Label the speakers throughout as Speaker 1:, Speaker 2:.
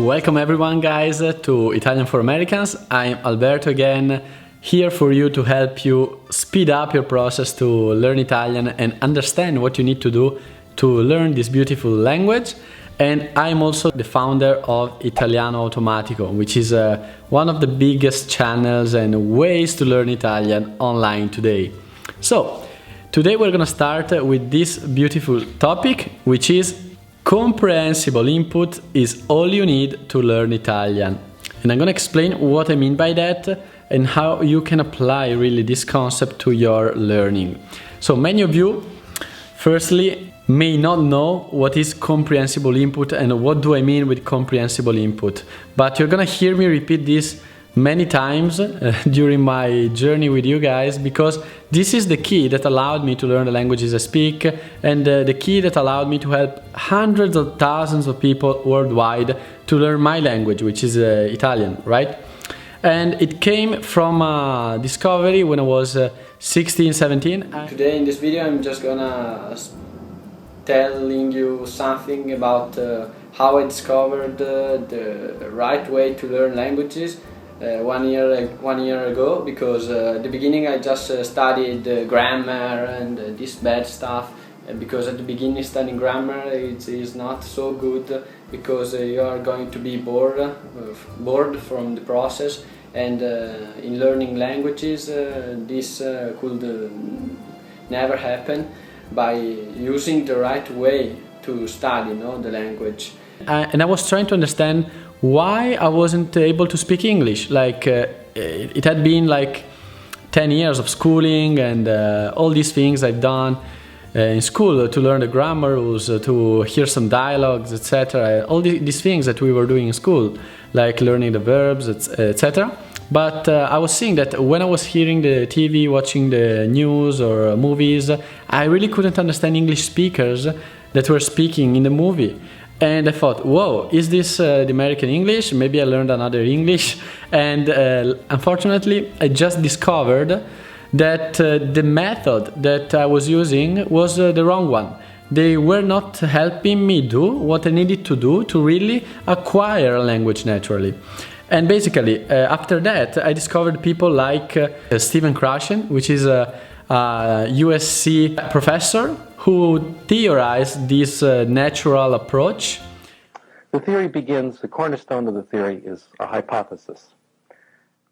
Speaker 1: Welcome everyone guys to Italian for Americans. I'm Alberto again, here for you to help you speed up your process to learn Italian and understand what you need to do to learn this beautiful language. And I'm also the founder of Italiano Automatico, which is one of the biggest channels and ways to learn Italian online today. So, today we're gonna start with this beautiful topic, which is comprehensible input is all you need to learn Italian. And I'm gonna explain what I mean by that and how you can apply really this concept to your learning. So many of you, firstly, may not know what is comprehensible input and what do I mean with comprehensible input. But you're gonna hear me repeat this many times during my journey with you guys, because this is the key that allowed me to learn the languages I speak and the key that allowed me to help hundreds of thousands of people worldwide to learn my language, which is Italian, right? And it came from a discovery when I was 16, 17. Today in this video I'm just gonna telling you something about how I discovered the right way to learn languages one year ago, because at the beginning I just studied grammar and this bad stuff, because at the beginning studying grammar it is not so good, because you are going to be bored from the process, and in learning languages this could never happen by using the right way to study the language. And I was trying to understand why I wasn't able to speak English. Like it had been like 10 years of schooling and all these things I've done in school to learn the grammar rules, to hear some dialogues, etc. All these things that we were doing in school, like learning the verbs, etc. But I was seeing that when I was hearing the TV, watching the news or movies, I really couldn't understand English speakers that were speaking in the movie. And I thought, whoa, is this the American English? Maybe I learned another English. And unfortunately, I just discovered that the method that I was using was the wrong one. They were not helping me do what I needed to do to really acquire a language naturally. And basically, after that, I discovered people like Stephen Krashen, which is a USC professor who theorized this natural approach.
Speaker 2: The theory begins, the cornerstone of the theory is a hypothesis.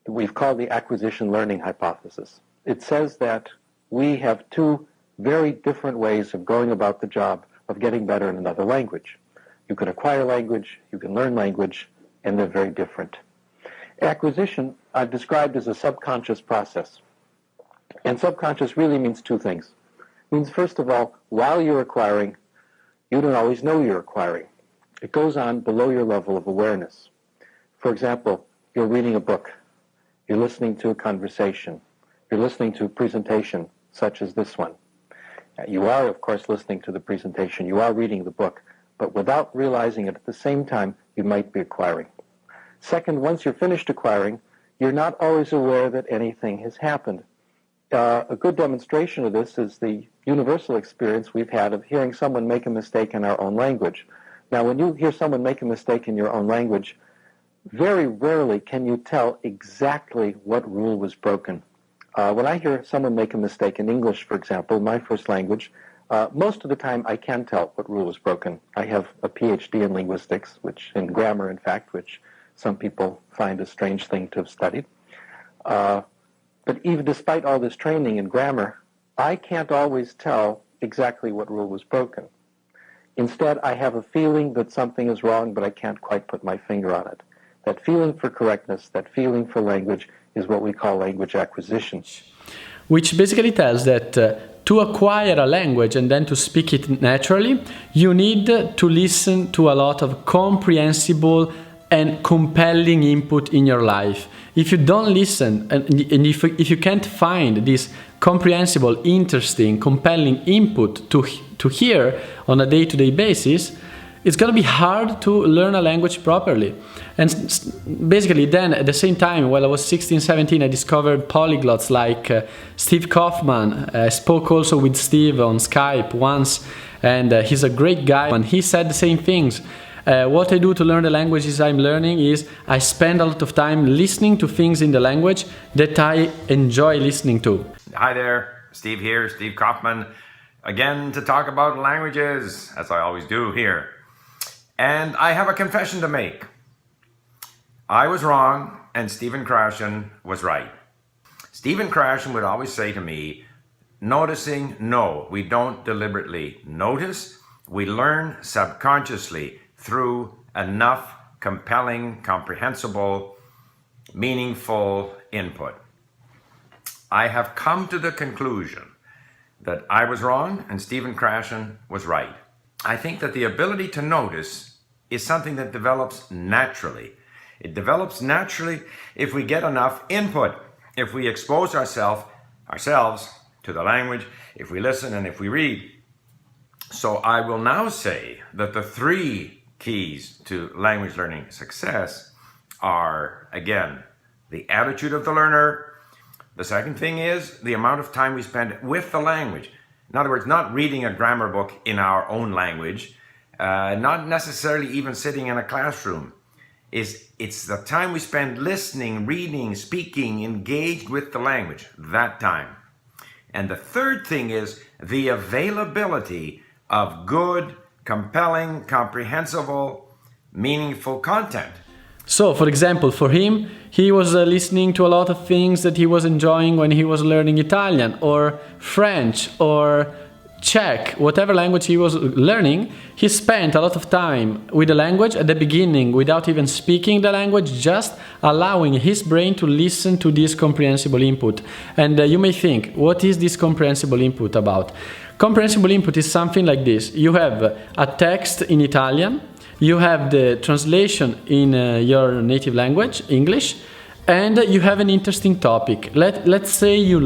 Speaker 2: We've called the acquisition learning hypothesis. It says that we have two very different ways of going about the job of getting better in another language. You can acquire language, you can learn language, and they're very different. Acquisition I've described as a subconscious process. And subconscious really means two things. It means, first of all, while you're acquiring, you don't always know you're acquiring. It goes on below your level of awareness. For example, you're reading a book, you're listening to a conversation, you're listening to a presentation such as this one. You are, of course, listening to the presentation, you are reading the book, but without realizing it at the same time, you might be acquiring. Second, once you're finished acquiring, you're not always aware that anything has happened. A good demonstration of this is the universal experience we've had of hearing someone make a mistake in our own language. Now, when you hear someone make a mistake in your own language, very rarely can you tell exactly what rule was broken. When I hear someone make a mistake in English, for example, my first language, most of the time I can tell what rule was broken. I have a PhD in linguistics, in grammar, in fact, which some people find a strange thing to have studied. But even despite all this training in grammar, I can't always tell exactly what rule was broken. Instead, I have a feeling that something is wrong, but I can't quite put my finger on it. That feeling for correctness, that feeling for language is what we call language acquisition.
Speaker 1: Which basically tells that to acquire a language and then to speak it naturally, you need to listen to a lot of comprehensible and compelling input in your life. If you don't listen and if you can't find this comprehensible, interesting, compelling input to hear on a day-to-day basis, it's going to be hard to learn a language properly. And basically then at the same time, while I was 16, 17, I discovered polyglots like Steve Kaufman. I spoke also with Steve on Skype once, and he's a great guy, and he said the same things. What I do to learn the languages I'm learning is I spend a lot of time listening to things in the language that I enjoy listening to.
Speaker 3: Hi there, Steve here, Steve Kaufman, again to talk about languages, as I always do here. And I have a confession to make. I was wrong and Stephen Krashen was right. Stephen Krashen would always say to me, noticing, no, we don't deliberately notice, we learn subconsciously through enough compelling, comprehensible, meaningful input. I have come to the conclusion that I was wrong and Stephen Krashen was right. I think that the ability to notice is something that develops naturally. It develops naturally if we get enough input, if we expose ourselves to the language, if we listen and if we read. So I will now say that the 3 keys to language learning success are, again, the attitude of the learner. The second thing is the amount of time we spend with the language. In other words, not reading a grammar book in our own language, not necessarily even sitting in a classroom. It's the time we spend listening, reading, speaking, engaged with the language, that time. And the third thing is the availability of good, compelling, comprehensible, meaningful content.
Speaker 1: So, for example, for him, he was listening to a lot of things that he was enjoying when he was learning Italian or French or Czech, whatever language he was learning. He spent a lot of time with the language at the beginning without even speaking the language, just allowing his brain to listen to this comprehensible input. And you may think, what is this comprehensible input about? Comprehensible input is something like this. You have a text in Italian, you have the translation in your native language, English, and you have an interesting topic. Let's say you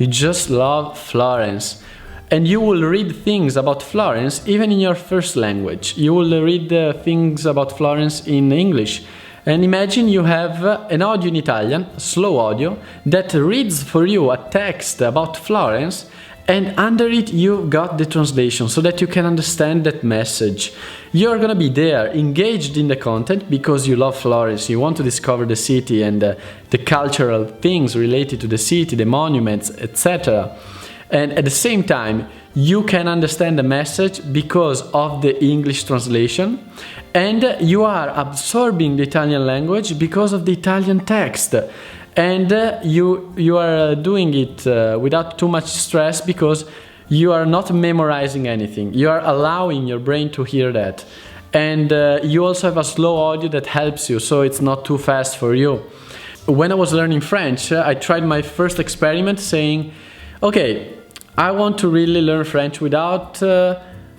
Speaker 1: just love Florence, and you will read things about Florence even in your first language. You will read things about Florence in English. And imagine you have an audio in Italian, slow audio, that reads for you a text about Florence, and under it you got the translation so that you can understand that message. You're gonna be there, engaged in the content because you love Florence, you want to discover the city and the cultural things related to the city, the monuments, etc. And at the same time, you can understand the message because of the English translation, and you are absorbing the Italian language because of the Italian text. And you are doing it without too much stress because you are not memorizing anything. You are allowing your brain to hear that. And you also have a slow audio that helps you, so it's not too fast for you. When I was learning French, I tried my first experiment saying, okay, I want to really learn French without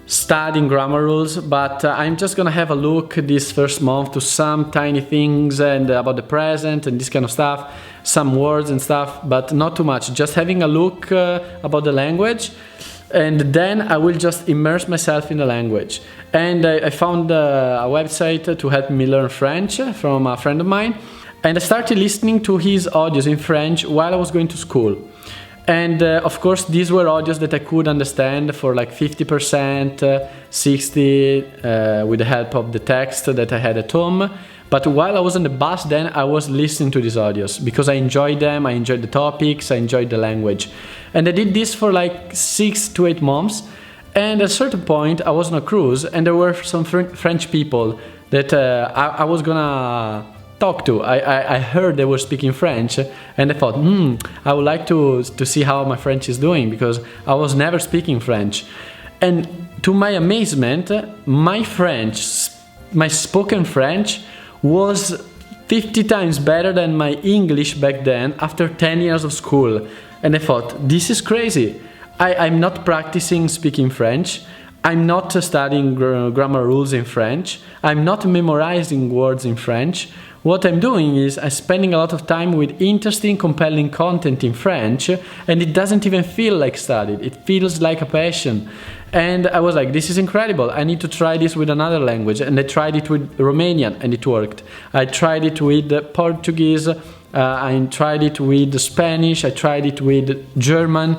Speaker 1: studying grammar rules, but I'm just gonna have a look this first month to some tiny things and about the present and this kind of stuff, some words and stuff, but not too much, just having a look about the language, and then I will just immerse myself in the language. And I found a website to help me learn French from a friend of mine, and I started listening to his audios in French while I was going to school. And of course, these were audios that I could understand for like 50%, 60% with the help of the text that I had at home. But while I was on the bus, then I was listening to these audios because I enjoyed them, I enjoyed the topics, I enjoyed the language. And I did this for like 6 to 8 months. And at a certain point, I was on a cruise and there were some French people that I was gonna talk to. I heard they were speaking French and I thought, I would like to see how my French is doing because I was never speaking French. And to my amazement, my spoken French was 50 times better than my English back then after 10 years of school. And I thought, this is crazy. I'm not practicing speaking French. I'm not studying grammar rules in French. I'm not memorizing words in French. What I'm doing is I'm spending a lot of time with interesting, compelling content in French, and it doesn't even feel like studied. It feels like a passion. And I was like, this is incredible. I need to try this with another language. And I tried it with Romanian, and it worked. I tried it with Portuguese. I tried it with Spanish. I tried it with German.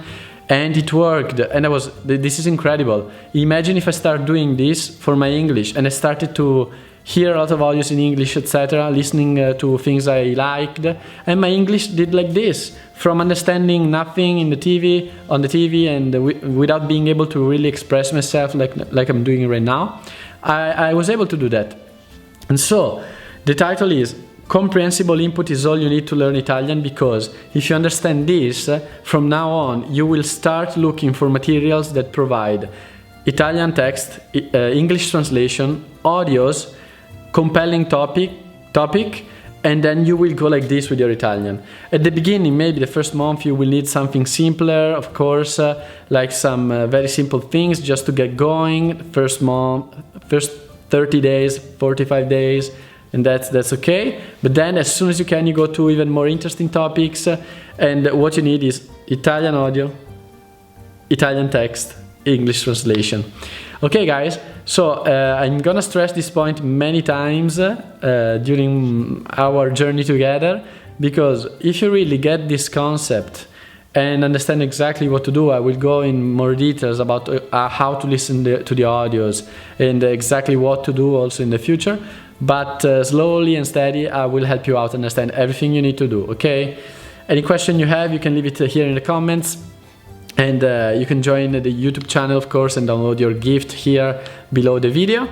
Speaker 1: and it worked, and this is incredible. Imagine if I start doing this for my English, and I started to hear a lot of audios in English, etc., listening to things I liked, and my English did like this, from understanding nothing on the TV, and without being able to really express myself like I'm doing right now. I was able to do that. And so the title is Comprehensible Input is All You Need to Learn Italian, because if you understand this, from now on you will start looking for materials that provide Italian text, English translation, audios, compelling topic, and then you will go like this with your Italian. At the beginning, maybe the first month, you will need something simpler, of course, like some very simple things just to get going. First 30 days, 45 days, and that's okay. But then as soon as you can, you go to even more interesting topics, and what you need is Italian audio, Italian text, English translation. Okay guys, so I'm gonna stress this point many times during our journey together, because if you really get this concept and understand exactly what to do, I will go in more details about how to listen to the audios and exactly what to do also in the future. But slowly and steady, I will help you out understand everything you need to do, okay? Any question you have, you can leave it here in the comments. And you can join the YouTube channel, of course, and download your gift here below the video.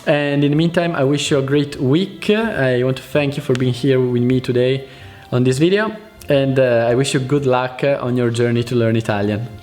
Speaker 1: And in the meantime, I wish you a great week. I want to thank you for being here with me today on this video. And I wish you good luck on your journey to learn Italian.